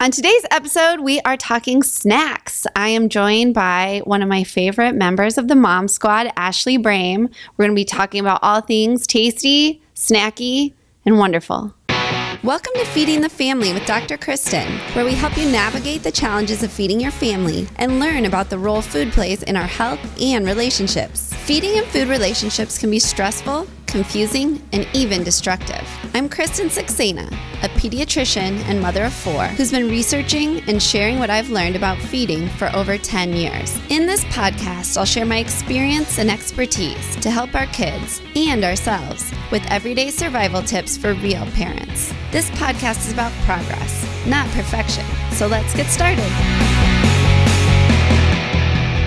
On today's episode, we are talking snacks. I am joined by one of my favorite members of the Mom Squad, Ashli Brehm. We're going to be talking about all things tasty, snacky, and wonderful. Welcome to Feeding the Family with Dr. Kristin, where we help you navigate the challenges of feeding your family and learn about the role food plays in our health and relationships. Feeding and food relationships can be stressful, confusing, and even destructive. I'm Kristin, a pediatrician and mother of 4 who's been researching and sharing what I've learned about feeding for over 10 years. In this podcast, I'll share my experience and expertise to help our kids and ourselves with everyday survival tips for real parents. This podcast is about progress, not perfection. So let's get started.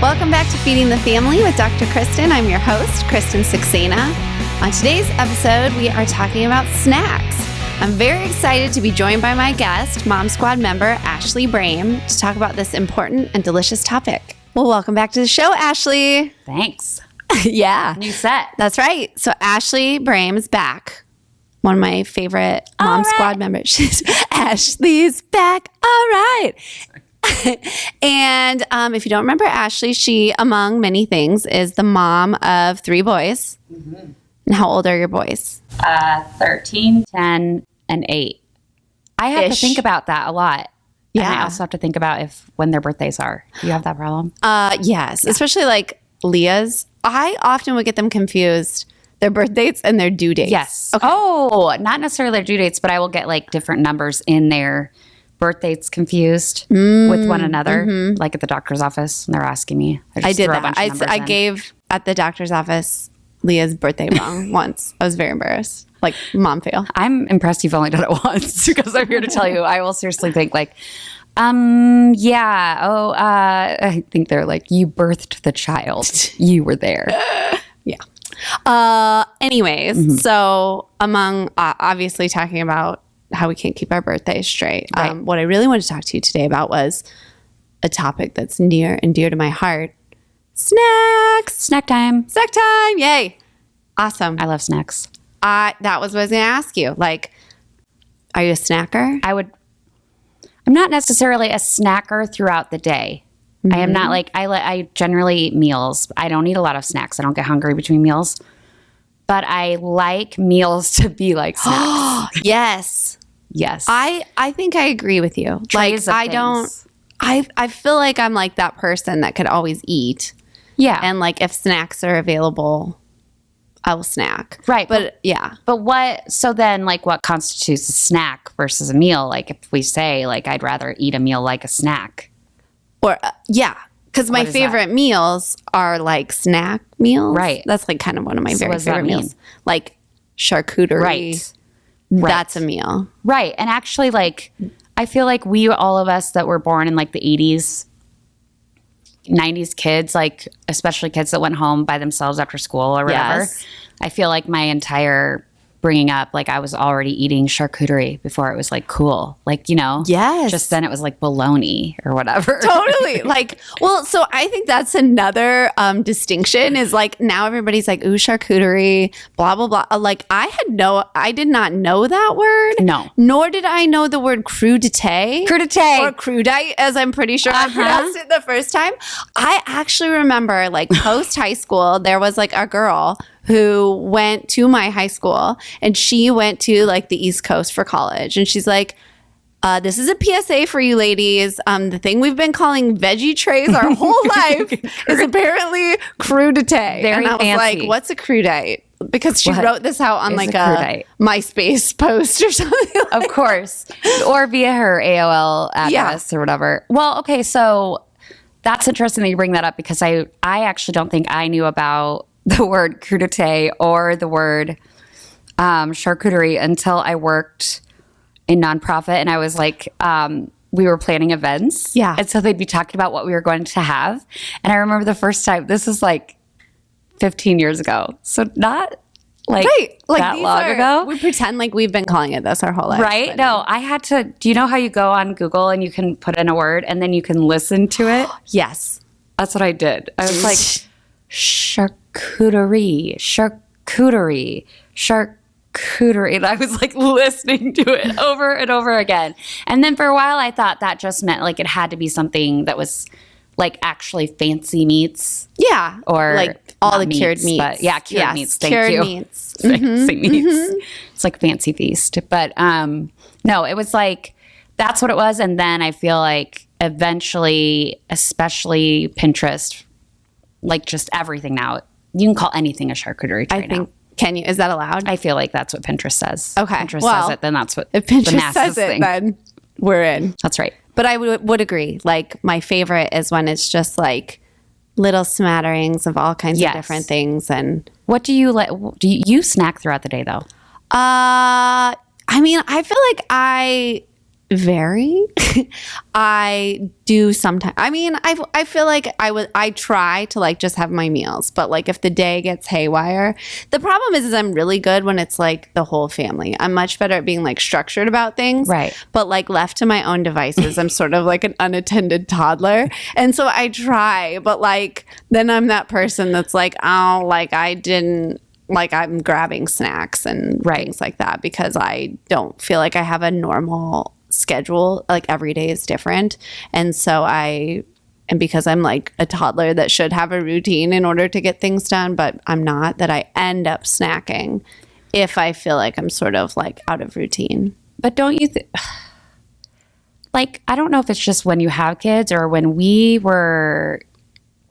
Welcome back to Feeding the Family with Dr. Kristin. I'm your host, Kristin Saxena. On today's episode, we are talking about snacks. I'm very excited to be joined by my guest, Mom Squad member Ashli Brehm, to talk about this important and delicious topic. Well, welcome back to the show, Ashli. Thanks. Yeah. New set. That's right. So Ashli Brehm is back. One of my favorite Mom Squad members. Ashli's back. All right. And if you don't remember Ashli, she, among many things, is the mom of 3 boys. Mm-hmm. And how old are your boys? 13, 10, and 8. I have to think about that a lot. Yeah. And I also have to think about when their birthdays are. Do you have that problem? Yes. Yeah. Especially like Leah's. I often would get them confused. Their birth dates and their due dates. Yes. Okay. Oh, not necessarily their due dates, but I will get like different numbers in their birth dates confused with one another, like at the doctor's office, and they're asking me. I did that. I gave at the doctor's office Leah's birthday wrong once. I was very embarrassed. Like, mom fail. I'm impressed you've only done it once because I'm here to tell you, I will seriously think like, I think they're like, you birthed the child. You were there. Yeah. Anyways, so among obviously talking about how we can't keep our birthdays straight, right. What I really wanted to talk to you today about was a topic that's near and dear to my heart. Snacks. Snack time. Snack time. Yay. Awesome. I love snacks. That was what I was going to ask you. Like, are you a snacker? I'm not necessarily a snacker throughout the day. Mm-hmm. I am not like, I generally eat meals. I don't eat a lot of snacks. I don't get hungry between meals. But I like meals to be like snacks. Yes. Yes. I think I agree with you. Trays like, I feel like I'm like that person that could always eat. Yeah. And like if snacks are available, I will snack. Right. But yeah. But what constitutes a snack versus a meal? Like if we say like, I'd rather eat a meal like a snack. Or yeah. Because my favorite meals are like snack meals. Right. That's like kind of one of my very favorite meals. Mean? Like charcuterie. Right. That's a meal. Right. And actually like, I feel like all of us that were born in like the 80s, 90s kids, like especially kids that went home by themselves after school or whatever. Yes. I feel like my entire bringing up, like I was already eating charcuterie before it was like cool. Like, you know, yes. Just then it was like bologna or whatever. Totally. Like, well, so I think that's another distinction is like now everybody's like, ooh, charcuterie, blah, blah, blah. Like I did not know that word. No. Nor did I know the word crudité. Crudité. Or crudite, as I'm pretty sure I pronounced it the first time. I actually remember like post high school, there was like a girl who went to my high school and she went to like the East Coast for college. And she's like, this is a PSA for you ladies. The thing we've been calling veggie trays our whole life is apparently crudité. Very and I was fancy. like, what's a crudite? Because she wrote this out on like a MySpace post or something. Of course. Or via her AOL address or whatever. Well, okay. So that's interesting that you bring that up because I actually don't think I knew about the word crudité or the word charcuterie until I worked in nonprofit and I was like, we were planning events. Yeah. And so they'd be talking about what we were going to have. And I remember the first time, this was like 15 years ago. So not like that long ago. We pretend like we've been calling it this our whole life. Right? No, I had to, do you know how you go on Google and you can put in a word and then you can listen to it? Yes. That's what I did. I was like, charcuterie, charcuterie. And I was like listening to it over and over again. And then for a while, I thought that just meant like it had to be something that was like actually fancy meats. Yeah. Or like all the cured meats. But yeah, cured meats. Thank cured you. Meats. Fancy meats. It's like fancy feast. But no, it was like, that's what it was. And then I feel like eventually, especially Pinterest, like just everything now, you can call anything a charcuterie tray now. Can you? Is that allowed? I feel like that's what Pinterest says. Okay. Pinterest says it, then that's what if Pinterest says it, then we're in. That's right. But I would agree. Like my favorite is when it's just like little smatterings of all kinds of different things. And what do you like? Do you snack throughout the day though? I mean, I feel like I vary. I do sometimes. I mean, I feel like I try to like just have my meals, but like if the day gets haywire, the problem is I'm really good when it's like the whole family. I'm much better at being like structured about things. Right. But like left to my own devices, I'm sort of like an unattended toddler. And so I try, but like then I'm that person that's like, oh, like I didn't, like I'm grabbing snacks and things like that because I don't feel like I have a normal schedule. Like every day is different. And so and because I'm like a toddler that should have a routine in order to get things done, but I'm not, that I end up snacking if I feel like I'm sort of like out of routine. But don't you like, I don't know if it's just when you have kids or when we were,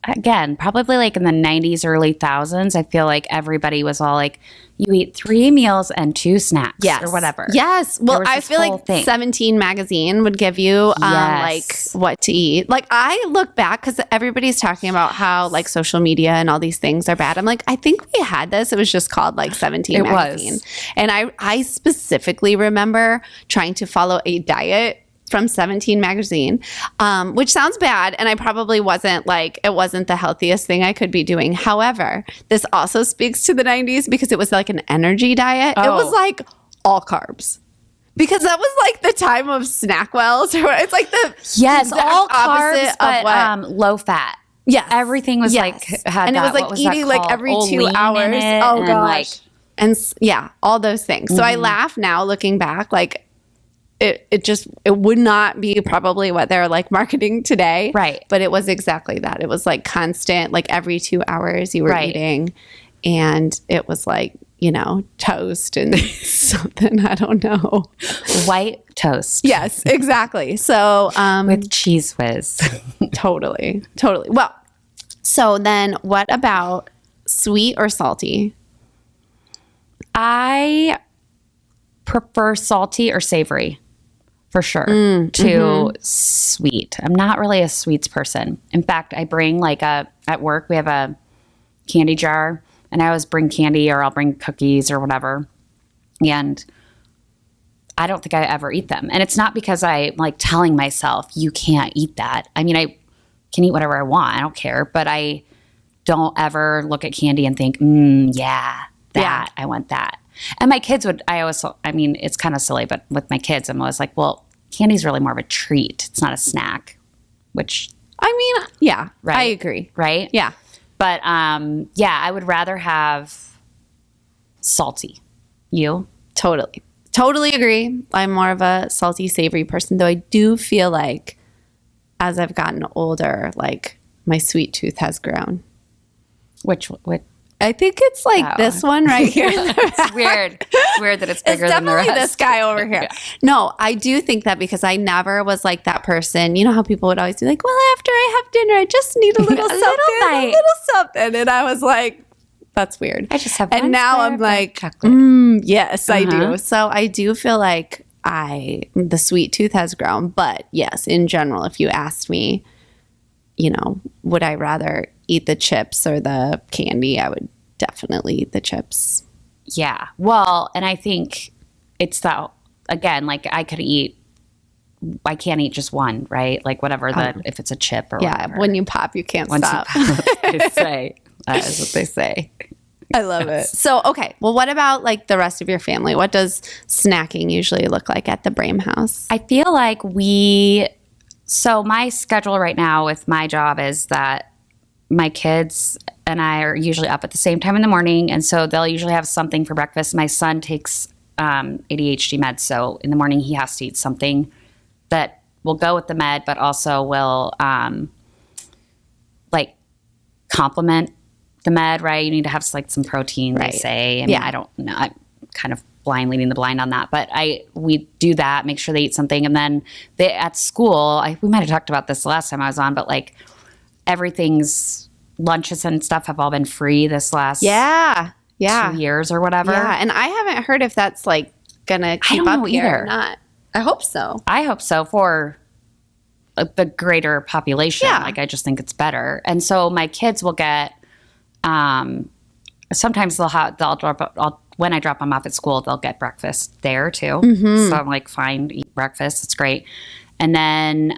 again, probably like in the 90s, early thousands, I feel like everybody was all like, you eat 3 meals and 2 snacks or whatever. Yes. Well, I feel like 17 magazine would give you like what to eat. Like I look back because everybody's talking about how like social media and all these things are bad. I'm like, I think we had this. It was just called like 17 magazine. And I specifically remember trying to follow a diet from 17 magazine, which sounds bad. And I probably wasn't like, it wasn't the healthiest thing I could be doing. However, this also speaks to the 90s because it was like an energy diet. Oh. It was like all carbs. Because that was like the time of Snackwells. It's like the all opposite carbs, of but low fat. Yes. Everything was like, had and it was like eating like every 2 hours. Oh gosh. And yeah, all those things. So I laugh now looking back, like, it would not be probably what they're like marketing today. Right. But it was exactly that. It was like constant, like every 2 hours you were eating. And it was like, you know, toast and something, I don't know. White toast. Yes, exactly. So with Cheese Whiz. Totally. Well, so then what about sweet or salty? I prefer salty or savory. For sure, to sweet. I'm not really a sweets person. In fact, I bring like at work, we have a candy jar and I always bring candy or I'll bring cookies or whatever. And I don't think I ever eat them. And it's not because I'm like telling myself, you can't eat that. I mean, I can eat whatever I want. I don't care. But I don't ever look at candy and think, I want that. And my kids I mean, it's kind of silly, but with my kids, I'm always like, well, candy's really more of a treat. It's not a snack, which. I mean, yeah, right? I agree. Right? Yeah. But I would rather have salty. You? Totally agree. I'm more of a salty, savory person, though I do feel like as I've gotten older, like my sweet tooth has grown. Which I think it's like this one right here. It's weird. It's weird that it's bigger than the rest. It's definitely this guy over here. Yeah. No, I do think that because I never was like that person. You know how people would always be like, well, after I have dinner, I just need a little something. And I was like, that's weird. I just have and now I'm like, yes, I do. So I do feel like the sweet tooth has grown. But yes, in general, if you asked me, you know, would I rather eat the chips or the candy? I would definitely eat the chips. Yeah. Well, and I think it's that, again, like I can't eat just one, right? Like whatever, if it's a chip or whatever. Yeah, when you pop, you can't stop. That's what they say. That is what they say. I love it. So, okay. Well, what about like the rest of your family? What does snacking usually look like at the Brehm house? I feel like so my schedule right now with my job is that my kids and I are usually up at the same time in the morning. And so they'll usually have something for breakfast. My son takes ADHD meds. So in the morning, he has to eat something that will go with the med, but also will like complement the med, right? You need to have like some protein, they say. I mean, I don't know. I'm kind of leading the blind on that. But we do that, make sure they eat something. And then at school, we might have talked about this the last time I was on, but like everything's lunches and stuff have all been free this last 2 years or whatever. Yeah, and I haven't heard if that's like gonna keep up here or not. I hope so. I hope so for the greater population. Yeah. Like I just think it's better. And so my kids will get sometimes when I drop them off at school, they'll get breakfast there too. Mm-hmm. So I'm like, fine, eat breakfast. It's great. And then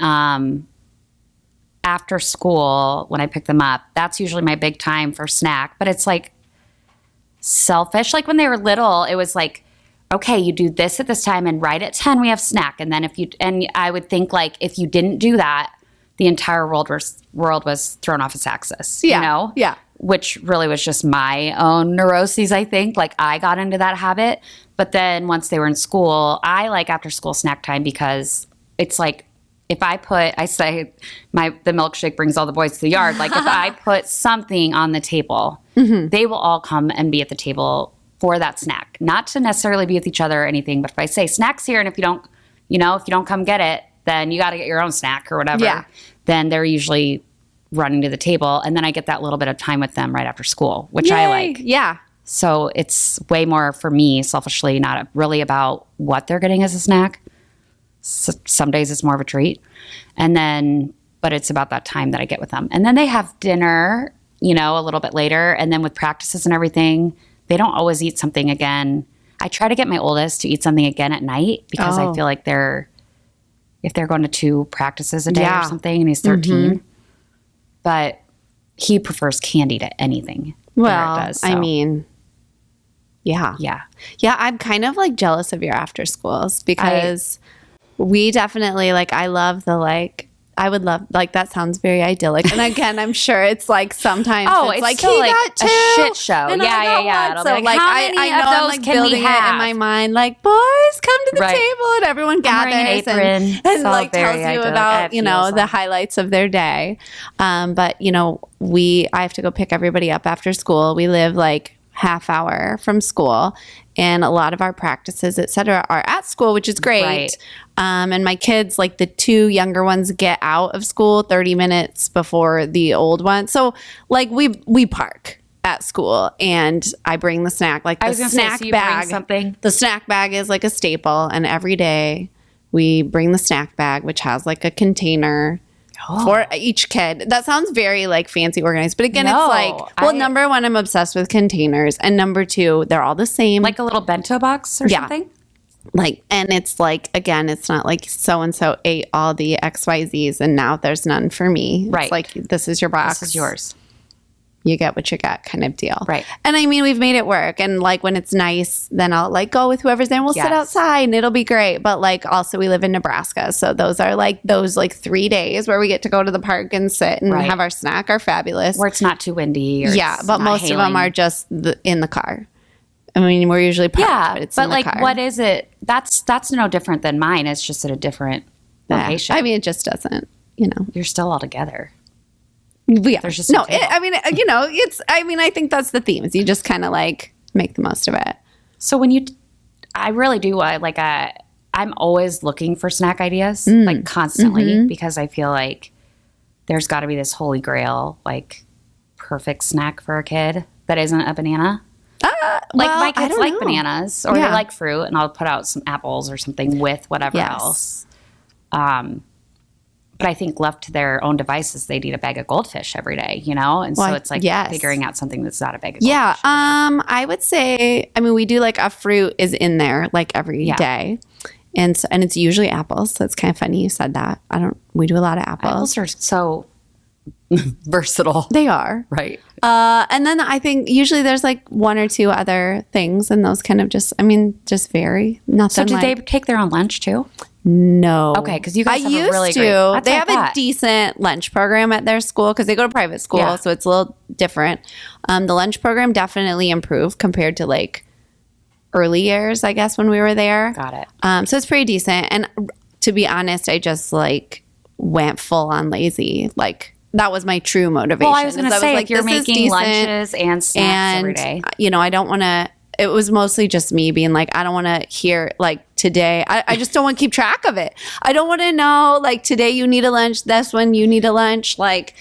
after school, when I pick them up, that's usually my big time for snack. But it's like selfish. Like when they were little, it was like, okay, you do this at this time, and right at 10 we have snack. And then and I would think like if you didn't do that, the entire world was thrown off its axis. Yeah. You know? Yeah. Which really was just my own neuroses, I think. Like I got into that habit. But then once they were in school, I like after school snack time because it's like if I say the milkshake brings all the boys to the yard. Like if I put something on the table, mm-hmm. they will all come and be at the table for that snack. Not to necessarily be with each other or anything, but if I say snack's here, and if you don't come get it, then you got to get your own snack or whatever. Yeah. Then they're usually running to the table, and then I get that little bit of time with them right after school, which I like. Yeah. So it's way more for me, selfishly, not really about what they're getting as a snack. So some days it's more of a treat. But it's about that time that I get with them. And then they have dinner, a little bit later. And then with practices and everything, they don't always eat something again. I try to get my oldest to eat something again at night because I feel like if they're going to 2 practices a day or something, and he's 13, mm-hmm. but he prefers candy to anything. Well, does, so. I mean, yeah. Yeah. Yeah, I'm kind of like jealous of your after schools because we definitely I would love, that sounds very idyllic. And again, I'm sure it's like sometimes it's like, still he like got 2. a shit show. And yeah. So I know I'm like building it in my mind, like, boys, come to the table, and everyone gathers and like tells you about, the highlights of their day. But, I have to go pick everybody up after school. We live like half hour from school, and a lot of our practices, et cetera, are at school, which is great. Right. And my kids, like the 2 younger ones, get out of school 30 minutes before the old one. So like we park at school, and I bring the snack, like the snack bag. Something. The snack bag is like a staple, and every day we bring the snack bag, which has like a container for each kid. That sounds very like fancy organized, but again, it's like, number 1, I'm obsessed with containers, and number 2, they're all the same, like a little bento box or something. Like, and it's like, again, it's not like so-and-so ate all the XYZs and now there's none for me. Right. It's like, this is your box. This is yours. You get what you get kind of deal. Right. And I mean, we've made it work. And like when it's nice, then I'll like go with whoever's there and we'll sit outside and it'll be great. But like also we live in Nebraska. So those 3 days where we get to go to the park and sit and have our snack are fabulous. Where it's not too windy. Or but most of them are just in the car. I mean, we're usually parked, but it's in the car. What is it? That's no different than mine. It's just at a different location. I mean, it just doesn't, You're still all together. Yeah. There's just I think that's the theme is you just kind of like make the most of it. So I really do I'm always looking for snack ideas, like constantly, mm-hmm. because I feel like there's got to be this holy grail, like perfect snack for a kid that isn't a banana. My kids like bananas or they like fruit, and I'll put out some apples or something with whatever else. But I think left to their own devices, they'd eat a bag of goldfish every day, And so it's like figuring out something that's not a bag of goldfish. Yeah. I would say, we do like a fruit is in there like every day. And it's usually apples. So it's kind of funny you said that. We do a lot of apples. Apples are so versatile. They are. Right. And then I think usually there's like 1 or 2 other things, and those kind of just vary. Nothing. So do they take their own lunch too? No. Okay, because you guys I have used a really to. great... That's They what I have a thought. decent lunch program at their school because they go to private school, Yeah. so it's a little different. The lunch program definitely improved compared to like early years, I guess, when we were there. Got it. So it's pretty decent. And to be honest, I just like went full on lazy. Like that was my true motivation. Well, I was going to say, if you're this is making decent, lunches and snacks every day. you know, I don't want to. It was mostly just me being like, I don't want to hear like today. I just don't want to keep track of it. I don't want to know like today you need a lunch. This one you need a lunch. Like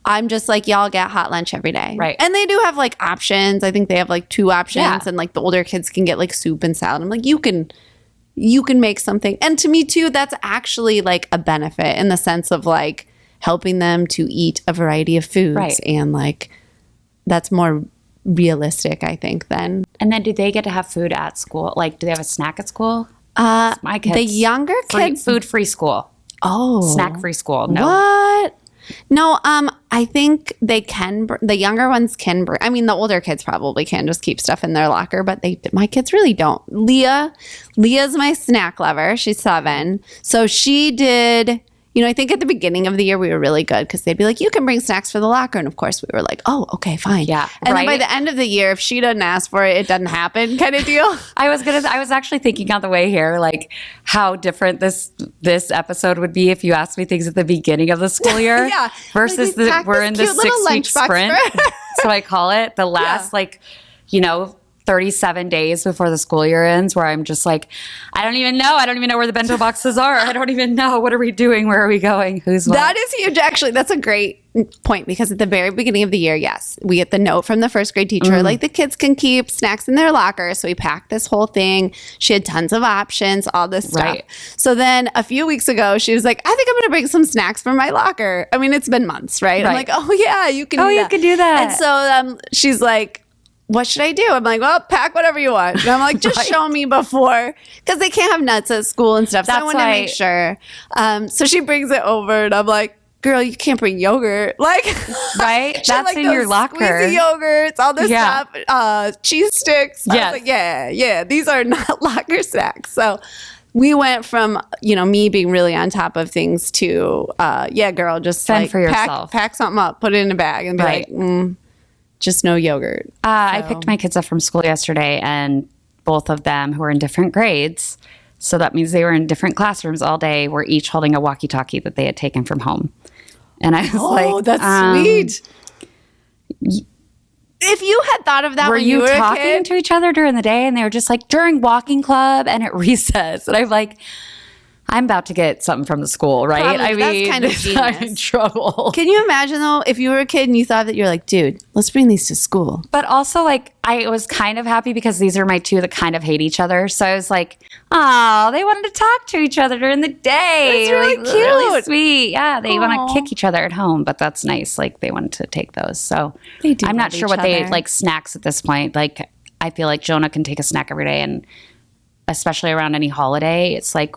I'm just like, y'all get hot lunch every day. Right. And they do have like options. I think they have like 2 options Yeah. and like the older kids can get like soup and salad. I'm like, you can make something. And to me too, that's actually like a benefit in the sense of like helping them to eat a variety of foods. Right. And like, that's more realistic, I think, than And then do they get to have food at school? Like, do they have a snack at school? My kids. the younger kids. Food-free school. Oh, Snack-free school. No. What? No, I think they can. The younger ones can. I mean, the older kids probably can just keep stuff in their locker, but my kids really don't. Leah's my snack lover. She's 7, so she did. You know, I think at the beginning of the year we were really good because they'd be like, "You can bring snacks for the locker," and of course we were like, "Oh, okay, fine." Yeah, and then by right? the end of the year, if she doesn't ask for it, it doesn't happen, kind of deal. I was actually thinking on the way here, like how different this episode would be if you asked me things at the beginning of the school year. Yeah. Versus Like, we packed we're this in the cute little 6-week lunchbox sprint. for- So I call it the last 37 days before the school year ends, where I'm just like, I don't even know where the bento boxes are. I don't even know. What are we doing? Where are we going? Who's what? That is huge. Actually, that's a great point because at the very beginning of the year, yes, we get the note from the first grade teacher, like the kids can keep snacks in their locker. So we packed this whole thing. She had tons of options, all this stuff. Right. So then a few weeks ago, she was like, I think I'm going to bring some snacks from my locker. I mean, it's been months, right? I'm Right. like, oh yeah, you can do that. you can do that. And so she's like, what should I do? I'm like, well, pack whatever you want. And I'm like, just show me before. Because they can't have nuts at school and stuff. So I That's want to why- make sure. So she brings it over and I'm like, girl, you can't bring yogurt. Like, Right? she had, That's in your those locker. squeezy yogurts, all this Yeah. stuff, cheese sticks. I Yes. was like, yeah, these are not locker snacks. So we went from, me being really on top of things to, girl, just Fend like for yourself. pack something up, put it in a bag and be Right. like, just no yogurt. I picked my kids up from school yesterday, and both of them, who are in different grades, so that means they were in different classrooms all day, were each holding a walkie-talkie that they had taken from home. And I was Oh, that's sweet. If you had thought of that were when you you were a talking kid, to each other during the day? And they were just like, during walking club and at recess. And I'm like, I'm about to get something from the school, right? Probably. I That's mean, kind of I'm in genius. trouble. can you imagine though, if you were a kid and you thought that you're like, dude, let's bring these to school. But also, like, I was kind of happy because these are my 2 that kind of hate each other. So I was like, oh, they wanted to talk to each other during the day. That's really Like, cute. Really sweet. Yeah, they want Aw. to kick each other at home, but that's nice. Like, they wanted to take those. So They do I'm not love sure each what they other. like snacks at this point. Like, I feel like Jonah can take a snack every day, and especially around any holiday, it's like,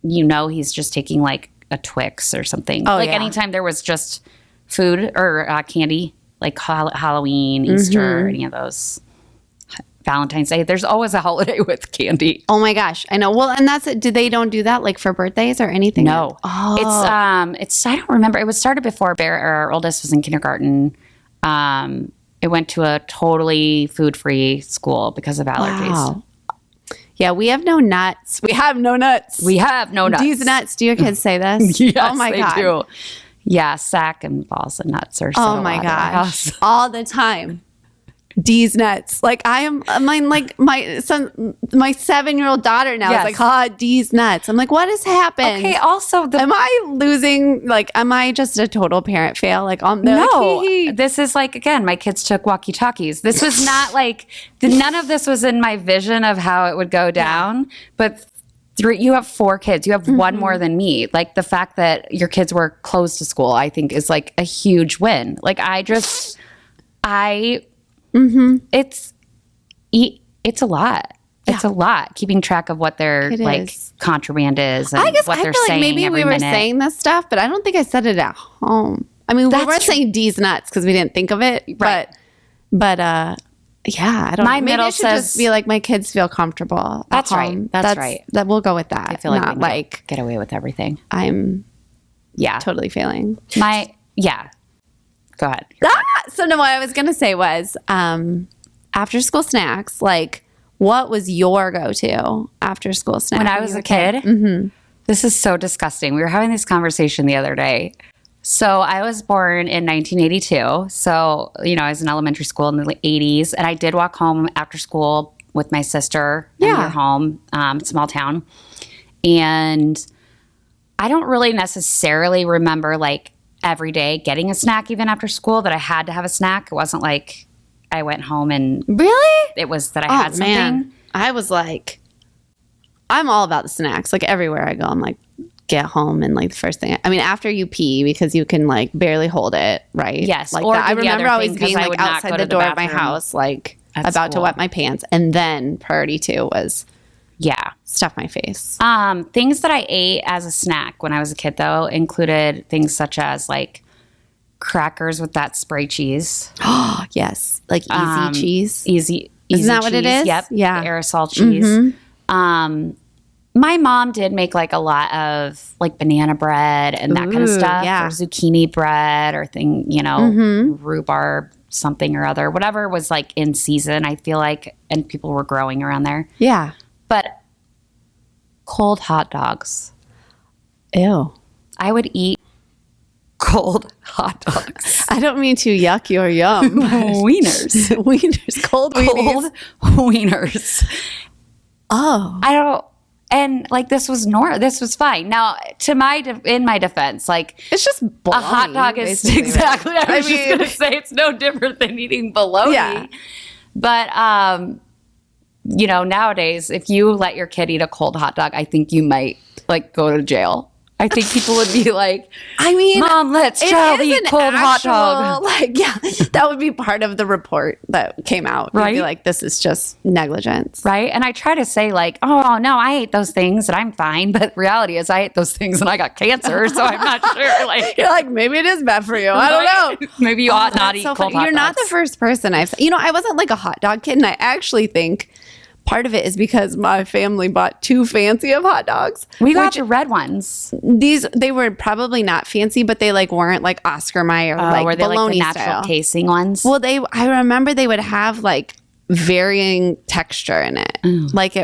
he's just taking like a Twix or something. Oh, like yeah. anytime there was just food or candy, like Halloween, Easter, any of those. Valentine's Day. There's always a holiday with candy. Oh my gosh, I know. Well, and that's it. They don't do that like for birthdays or anything? No. Oh. It's I don't remember. It was started before our oldest was in kindergarten. It went to a totally food-free school because of allergies. Wow. Yeah, we have no nuts. We have no nuts. We have no nuts. These nuts. Do your kids say this? Yes, oh my they God. do. Yeah, sack and balls and nuts are so Oh my allowed in our gosh. house. All the time. D's nuts. Like I mean, like my son, my 7-year-old daughter now Yes. is like, D's nuts. I'm like, what has happened? Okay, also Am I losing? Like, am I just a total parent fail? Like, they're like, no, hee hee. this is like, again, my kids took walkie-talkies. This was not like, none of this was in my vision of how it would go down. But you have 4 kids. You have one more than me. Like, the fact that your kids were closed to school, I think is like a huge win. Like, it's a lot. It's a lot keeping track of what their It like is. contraband is and I guess what I they're feel like saying maybe every we were minute. saying this stuff, but I don't think I said it at home. I mean, we That's weren't true. saying D's nuts because we didn't think of it, Right. but Yeah, I don't My know. Maybe middle it should just says- be like my kids feel comfortable. That's at right. home. That's right. That we'll go with that. I feel like not we like get away with everything. I'm Yeah. totally failing. Go ahead. So no, what I was gonna say was after school snacks. Like, what was your go-to after school snack When I was a kid, this is so disgusting. We were having this conversation the other day. So I was born in 1982. So, I was in elementary school in the 80s. And I did walk home after school with my sister in her home, small town. And I don't really necessarily remember like every day getting a snack even after school, that I had to have a snack. It wasn't like I went home and Really? it was that I had something. Man. I was like, I'm all about the snacks. Like everywhere I go, I'm like, get home and like the first thing. I mean, after you pee, because you can like barely hold it, right? Yes. Like or that. I do the remember other always thing, 'cause being I like would not outside go the to door of my bathroom house, like at about to school. wet my pants, and then priority 2 was Yeah. stuff my face. Things that I ate as a snack when I was a kid, though, included things such as like crackers with that spray cheese. Yes, like easy cheese. Easy Isn't that what cheese. it is? Yep. Yeah. The aerosol cheese. My mom did make like a lot of like banana bread and that kind of Ooh, stuff, yeah. or zucchini bread or rhubarb something or other, whatever was like in season, I feel like, and people were growing around there. Yeah. But cold hot dogs. Ew. I would eat cold hot dogs. I don't mean to yuck your yum. Wieners. Wieners. Cold wieners. Cold wieners. Oh. I don't, and like this was fine. Now, in my defense, like It's just bologna, a hot dog is basically, exactly. right? I was just gonna say it's no different than eating bologna. Yeah. But nowadays, if you let your kid eat a cold hot dog, I think you might like go to jail. I think people would be like, I mean, Mom, let's it child is eat an cold hot actual, dog. Like, yeah, that would be part of the report that came out. You'd Right? be like, this is just negligence. Right. And I try to say like, oh no, I ate those things and I'm fine. But reality is I ate those things and I got cancer. So I'm not sure. Like, You're like, maybe it is bad for you. I don't know. Maybe you ought not That's eat so cold funny. hot You're not the dogs. first person I wasn't like a hot dog kid. And I actually think part of it is because my family bought too fancy of hot dogs. We got the red ones. They were probably not fancy, but they like weren't like Oscar Mayer, like were they like bologna the natural style. tasting ones? Well, I remember they would have like varying texture in it. Like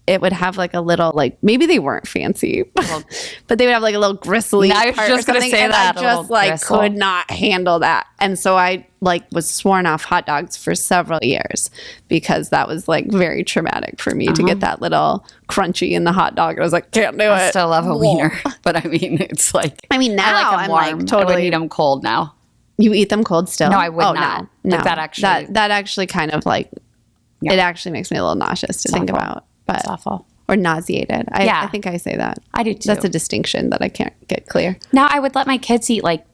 it would have like a little, like maybe they weren't fancy, but they would have like a little gristly I was part just or gonna something, say and that, I a just little like gristle. could not handle that. And so I like was sworn off hot dogs for several years because that was like very traumatic for me to get that little crunchy in the hot dog. I was like, can't do it. I still love a wiener, but I mean, it's like I mean, now I like I'm them like warm. I totally. would eat them cold now. You eat them cold still? No, I would oh, not. No, Like, that actually- that actually kind of like Yeah. it actually makes me a little nauseous to think awful. about. But It's awful. or nauseated. Yeah. I think I say that. I do too. That's a distinction that I can't get clear. Now I would let my kids eat like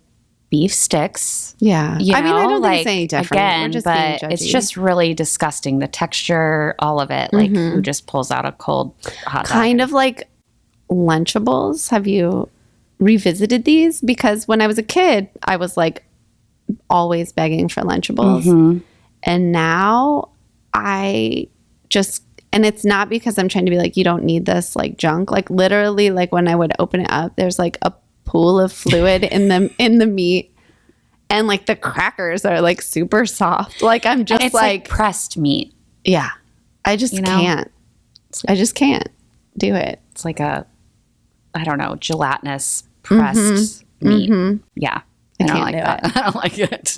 beef sticks. Yeah. You I mean, I know, don't like, think it's any different. Again, We're just but being it's judgy. just really disgusting. The texture, all of it. Like who just pulls out a cold hot dog? kind of like Lunchables. Have you revisited these? Because when I was a kid, I was like always begging for Lunchables. And now I just, and it's not because I'm trying to be like, you don't need this like junk. Like literally, like when I would open it up, there's like a pool of fluid in the meat. And like the crackers are like super soft. Like I'm just And it's like, pressed meat. yeah, I just know? can't. I just can't do it. It's like a, I don't know, gelatinous pressed meat. Yeah. I don't can't like do that. I don't like it.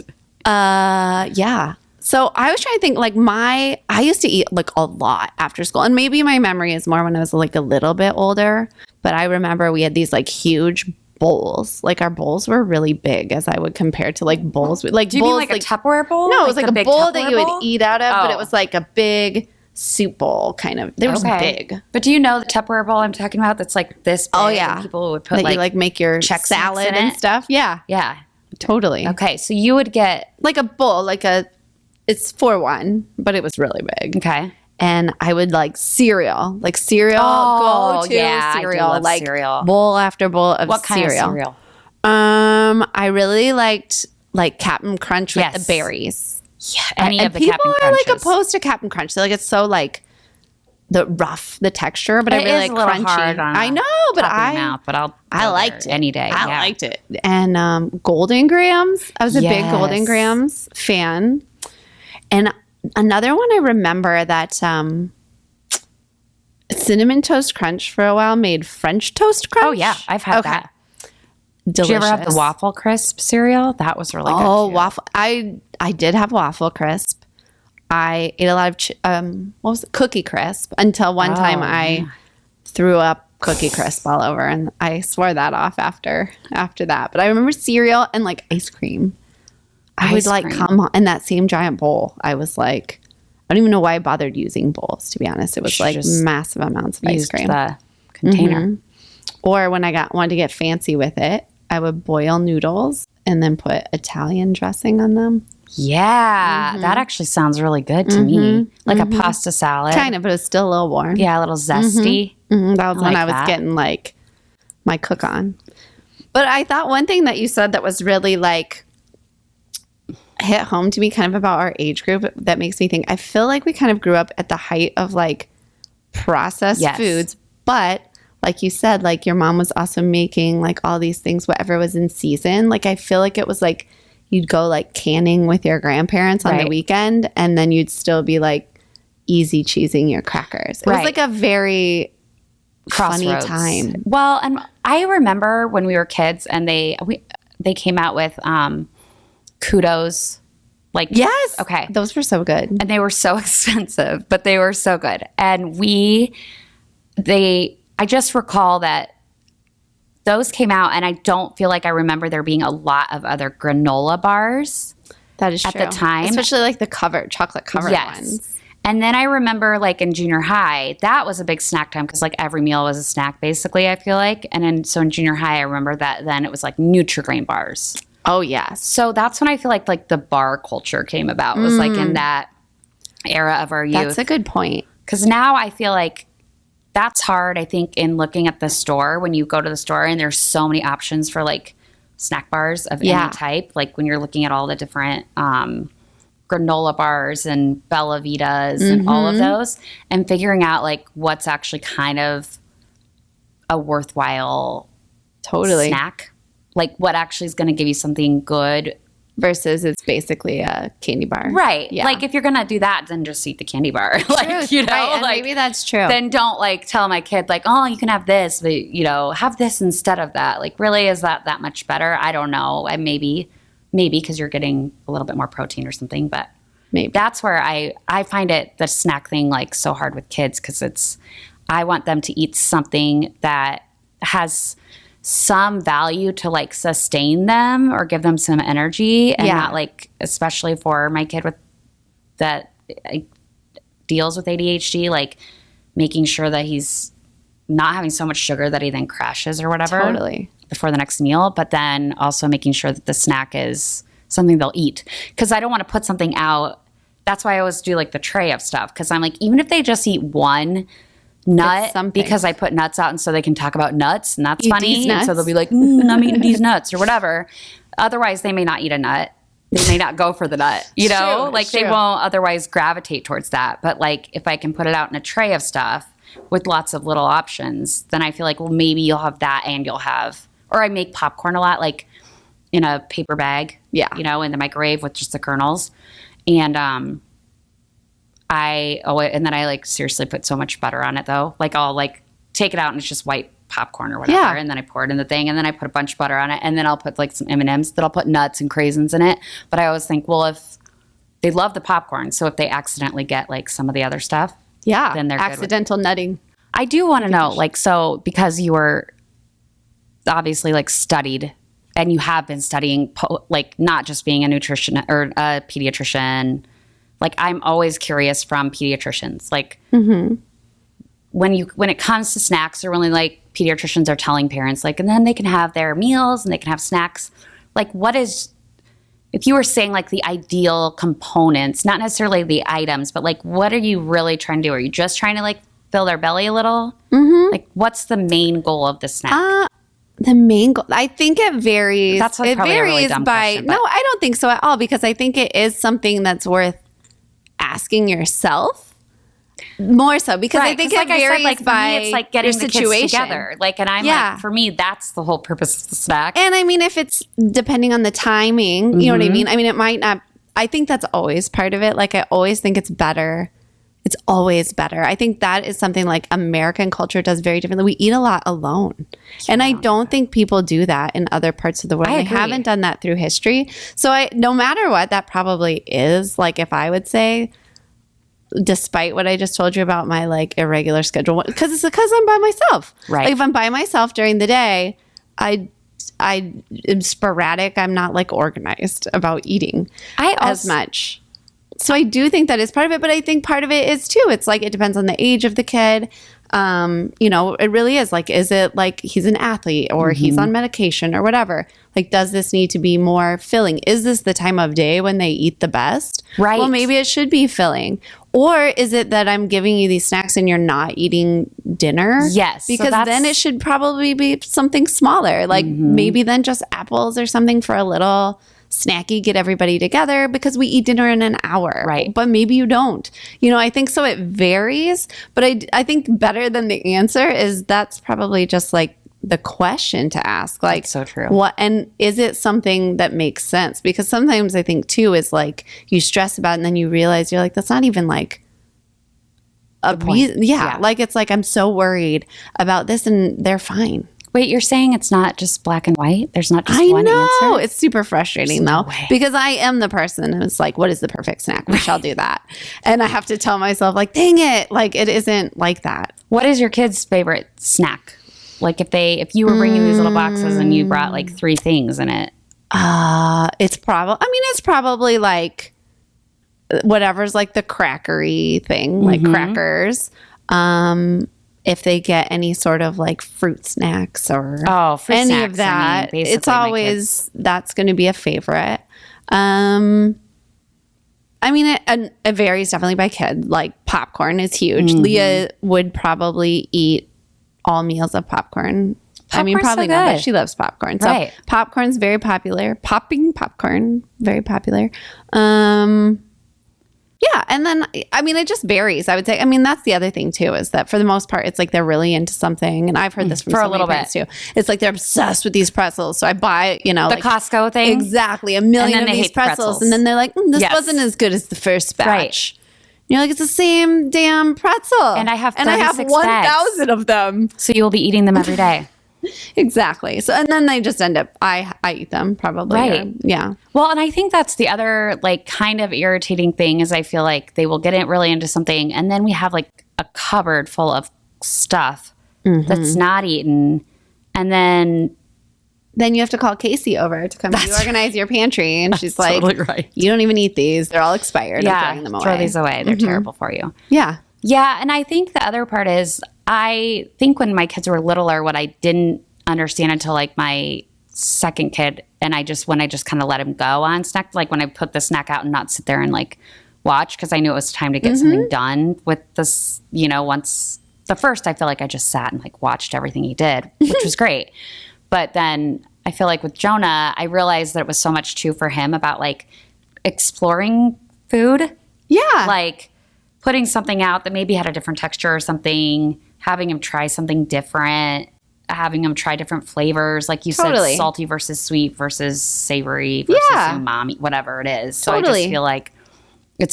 Yeah. So I was trying to think like I used to eat like a lot after school, and maybe my memory is more when I was like a little bit older, but I remember we had these like huge bowls. Like our bowls were really big as I would compare to like bowls. Like Do you bowls, mean like a Tupperware bowl? No, it was the like a big bowl that Tupperware you would bowl? eat out of, but Oh. it was like a big soup bowl kind of. They were big. But do you know the Tupperware bowl I'm talking about? That's like this big. Oh and yeah. people would put that you like make your Chex Mix salad in and it? stuff. Yeah. Yeah. Totally. Okay. So you would get, Like a bowl, it's 4-1, but it was really big. okay. And I would like cereal, Oh, go to yeah, I do cereal, love like cereal. bowl after bowl of What kind cereal. of cereal? I really liked like Captain Crunch with Yes. the berries. Yeah, any of the people Captain are like Crunches. opposed to Captain Crunch. They're like, it's so like the texture, but I It really is like a little crunchy. hard on I know, but top of your mouth, but I go liked there it any day. I yeah. liked it. And Golden Grahams, I was a big Golden Yes. Grahams fan. And another one I remember that Cinnamon Toast Crunch for a while made French Toast Crunch. Oh yeah, I've had that. Delicious. Did you ever have the Waffle Crisp cereal? That was really good. Oh, too. waffle! I did have Waffle Crisp. I ate a lot of what was it? Cookie Crisp until one time I threw up Cookie Crisp all over, and I swore that off after that. But I remember cereal and like ice cream. I would like come in that same giant bowl. I was like, I don't even know why I bothered using bowls. To be honest, it was like massive amounts of ice cream. The container. Mm-hmm. Or when I wanted to get fancy with it, I would boil noodles and then put Italian dressing on them. Yeah, that actually sounds really good to me. Like a pasta salad. Kind of, but it was still a little warm. Yeah, a little zesty. That was when I was getting like my cook on. But I thought one thing that you said that was really like hit home to me kind of about our age group that makes me think, I feel like we kind of grew up at the height of like processed foods, but like you said, like your mom was also making like all these things, whatever was in season. Like I feel like it was like you'd go like canning with your grandparents on the weekend, and then you'd still be like easy cheesing your crackers. It was like a very funny time. Well, and I remember when we were kids and they came out with Kudos. Like yes, okay, those were so good, and they were so expensive, but they were so good. And I just recall that those came out, and I don't feel like I remember there being a lot of other granola bars. That is at true. the time, especially like the chocolate covered ones. And then I remember like in junior high, that was a big snack time because like every meal was a snack basically, I feel like. And then so in junior high, I remember that then it was like Nutri-Grain bars. Oh, yes. So that's when I feel like the bar culture came about, was like in that era of our youth. That's a good point. Because now I feel like that's hard, I think, in looking at the store when you go to the store and there's so many options for like snack bars of any type. Like when you're looking at all the different granola bars and Bella Vitas and all of those, and figuring out like what's actually kind of a worthwhile snack. Like what actually is going to give you something good versus it's basically a candy bar. Right. Yeah. Like if you're going to do that, then just eat the candy bar. Like, you know, right. like maybe that's true. Then don't like tell my kid like, oh, you can have this, but you know, have this instead of that. Like really, is that much better? I don't know. Maybe because you're getting a little bit more protein or something, but maybe that's where I find the snack thing like so hard with kids. Cause I want them to eat something that has some value to like sustain them or give them some energy, and not like, especially for my kid with that deals with ADHD, like making sure that he's not having so much sugar that he then crashes or whatever before the next meal, but then also making sure that the snack is something they'll eat. Because I don't want to put something out. That's why I always do like the tray of stuff, because I'm like, even if they just eat one nut, because I put nuts out and so they can talk about nuts, and that's funny, and so they'll be like, I'm eating these nuts or whatever. Otherwise they may not eat a nut, they may not go for the nut, you know, like they won't otherwise gravitate towards that. But like if I can put it out in a tray of stuff with lots of little options, then I feel like, well, maybe you'll have that, and you'll have, or I make popcorn a lot, like in a paper bag, you know, in the microwave with just the kernels. And and then I like seriously put so much butter on it though. Like I'll like take it out and it's just white popcorn or whatever. And then I pour it in the thing, and then I put a bunch of butter on it, and then I'll put like some M&Ms that I'll put nuts and craisins in it. But I always think, well, if they love the popcorn, so if they accidentally get like some of the other stuff, then they're accidental nutting. I do want to know, like, so because you were obviously like studied, and you have been studying, like not just being a nutrition or a pediatrician. Like I'm always curious from pediatricians, like when it comes to snacks, or when like pediatricians are telling parents like, and then they can have their meals and they can have snacks. Like what is, if you were saying like the ideal components, not necessarily the items, but like what are you really trying to do? Are you just trying to like fill their belly a little? Like what's the main goal of the snack? The main goal, I think it varies. That's like it probably a really varies dumb by, question, but- no, I don't think so at all, because I think it is something that's worth asking yourself more so, because I think it varies like, for by me, it's like getting your the situation. kids together. Like, and I'm like, for me, that's the whole purpose of the snack. And I mean, if it's depending on the timing, you know what I mean? I mean, it might not, I think that's always part of it. Like, I always think it's better. It's always better. I think that is something like American culture does very differently. We eat a lot alone. And I don't think people do that in other parts of the world. They haven't done that through history. So no matter what, that probably is, like, if I would say, despite what I just told you about my like irregular schedule, because I'm by myself. Right. Like, if I'm by myself during the day, I am sporadic. I'm not like organized about eating as much. So I do think that is part of it, but I think part of it is too, it's like, it depends on the age of the kid. You know, it really is like, is it like he's an athlete or he's on medication or whatever? Like, does this need to be more filling? Is this the time of day when they eat the best? Right. Well, maybe it should be filling. Or is it that I'm giving you these snacks and you're not eating dinner? Yes. Because then it should probably be something smaller. Like maybe then just apples or something for a little snacky, get everybody together, because we eat dinner in an hour. Right. But maybe you don't. You know, I think so it varies. But I think better than the answer is that's probably just like the question to ask. Like, that's so true. What, and is it something that makes sense? Because sometimes I think too is like you stress about it and then you realize you're like, that's not even like a reason. Yeah. Like, it's like, I'm so worried about this and they're fine. Wait, you're saying it's not just black and white? There's not just one know. answer? It's super frustrating though, because I am the person who's like, what is the perfect snack? We shall do that. And I have to tell myself like, dang it. Like, it isn't like that. What is your kid's favorite snack? Like, if you were bringing these little boxes and you brought like 3 things in it. It's probably like whatever's like the crackery thing, like crackers. If they get any sort of like fruit snacks or fruit any snacks, of that, it's always, that's going to be a favorite. I mean, it varies definitely by kid. Like, popcorn is huge. Leah would probably eat all meals of popcorn. I mean, probably so not, good. but she loves popcorn. So popcorn's very popular. Popping popcorn, very popular. Yeah. And then, I mean, it just varies, I would say. I mean, that's the other thing too, is that for the most part, it's like they're really into something. And I've heard this from for so a little many bit parents too. It's like they're obsessed with these pretzels. So I buy, you know, the like, Costco thing. Exactly. A million of these pretzels. And then they're like, this wasn't as good as the first batch. Right. You're like, it's the same damn pretzel. And I have 1,000 of them. So you'll be eating them every day. Exactly. So, and then they just end up, I eat them probably. Right. Yeah. Well, and I think that's the other like kind of irritating thing is I feel like they will get really into something and then we have like a cupboard full of stuff that's not eaten. And then you have to call Casey over to come reorganize your pantry. And she's like, totally right. You don't even eat these. They're all expired. I'm throwing them away. Throw these away. They're terrible for you. Yeah. Yeah. And I think the other part is I think when my kids were littler, what I didn't understand until like my second kid and when I just kind of let him go on snack, like when I put the snack out and not sit there and like watch, because I knew it was time to get something done with this, you know, once the first, I feel like I just sat and like watched everything he did, which was great. But then I feel like with Jonah, I realized that it was so much too for him about like exploring food. Yeah. Like putting something out that maybe had a different texture or something, having him try something different, having him try different flavors. Like you said, salty versus sweet versus savory versus umami, whatever it is. So I just feel like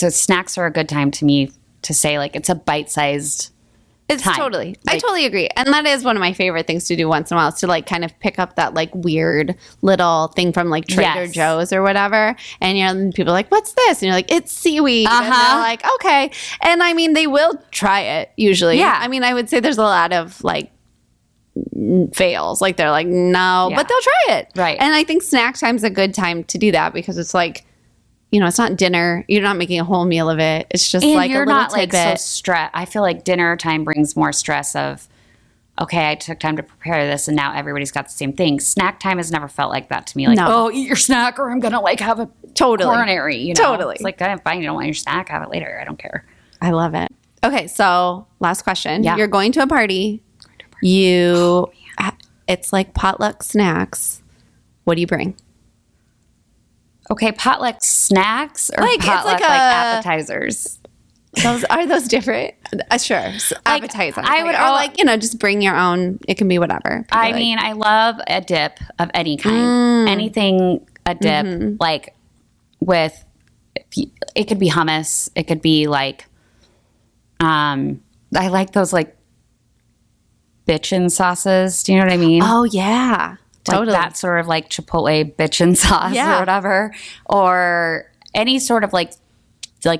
snacks are a good time to me to say like it's a bite-sized It's time. Totally. I totally agree. And that is one of my favorite things to do once in a while, is to like kind of pick up that like weird little thing from like Trader Joe's or whatever. And people are like, what's this? And you're like, it's seaweed. And they're like, okay. And I mean, they will try it usually. Yeah. I mean, I would say there's a lot of like fails. Like they're like, no, but they'll try it. Right. And I think snack time's a good time to do that, because it's like, you know, it's not dinner. You're not making a whole meal of it. It's just like a little tidbit. Like so stressed. I feel like dinner time brings more stress of, okay, I took time to prepare this and now everybody's got the same thing. Snack time has never felt like that to me. Like, oh, eat your snack or I'm going to like have a coronary, you know? Totally. It's like, fine, you don't want your snack, have it later. I don't care. I love it. Okay, so last question. Yeah. You're going to a party. You it's like potluck snacks. What do you bring? Okay, potluck snacks or Like, it's potluck like like, a- appetizers? Are those different? Sure. Appetizer. I would or like, just bring your own. It can be whatever. I mean, I love a dip of any kind. Anything a dip, like with, it could be hummus. It could be like, I like those like bitchin' sauces. Do you know what I mean? Oh, yeah. Totally. Like that sort of like Chipotle bitchin' sauce or whatever. Or any sort of like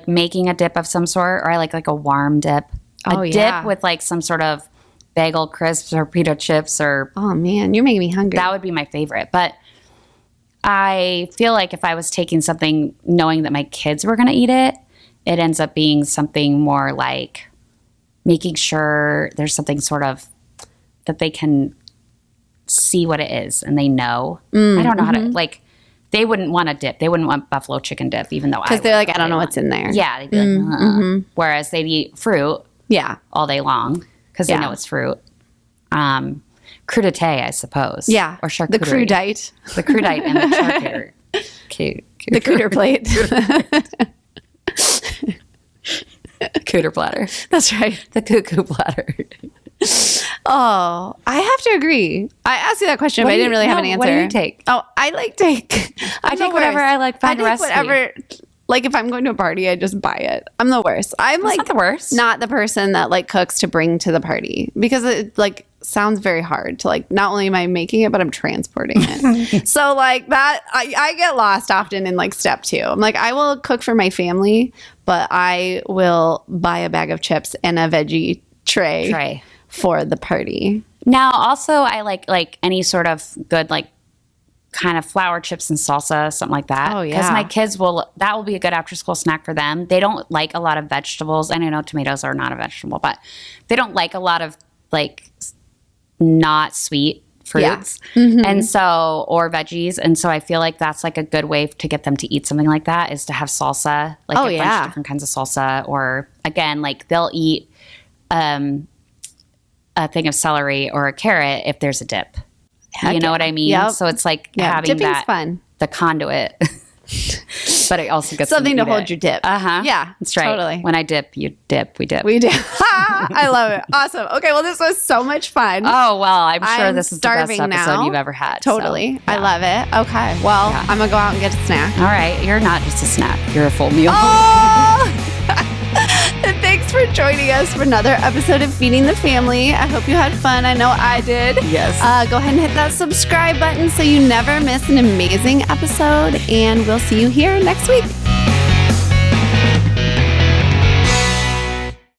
making a dip of some sort. Or I like a warm dip. A dip with like some sort of bagel crisps or pita chips or... Oh, man. You're making me hungry. That would be my favorite. But I feel like if I was taking something knowing that my kids were going to eat it, it ends up being something more like making sure there's something sort of that they can see what it is and they know. I don't know how to, like, they wouldn't want a dip. They wouldn't want buffalo chicken dip, even though because they're like, I don't know what's in there. Yeah, they'd be like, whereas they'd eat fruit all day long because they know it's fruit. Crudité, I suppose. Yeah. Or charcuterie. The crudite. The crudite and the charcuterie. The cooter plate. Cooter platter. That's right. The cuckoo platter. Oh, I have to agree. I asked you that question, but I didn't really have an answer. What do you take? Oh, I take whatever I like. Find I a take recipe. whatever. Like if I'm going to a party, I just buy it. I'm the worst. I'm like not the worst. Not the person that like cooks to bring to the party because it like sounds very hard to like. Not only am I making it, but I'm transporting it. So like that, I get lost often in like step 2. I'm like, I will cook for my family, but I will buy a bag of chips and a veggie tray. For the party. Now, also, I like any sort of good, like, kind of flour chips and salsa, something like that. Oh, yeah. Because my kids that will be a good after-school snack for them. They don't like a lot of vegetables. And I know tomatoes are not a vegetable, but they don't like a lot of, like, not sweet fruits. Yeah. And so, or veggies. And so I feel like that's, like, a good way to get them to eat something like that is to have salsa. Like, a bunch of different kinds of salsa. Or, again, like, they'll eat... a thing of celery or a carrot if there's a dip. You know what I mean? Yep. So it's like having dipping's fun. The conduit. But it also gets something to hold your dip. Yeah. That's right. Totally. When I dip, you dip, we dip. We dip. I love it. Awesome. Okay, well this was so much fun. Oh, well, I'm sure this is the best episode you've ever had. Totally. So, I love it. Okay. Well, I'm gonna go out and get a snack. All right. You're not just a snack. You're a full meal. Oh! And thanks for joining us for another episode of Feeding the Family. I hope you had fun. I know I did. Yes. Go ahead and hit that subscribe button so you never miss an amazing episode. And we'll see you here next week.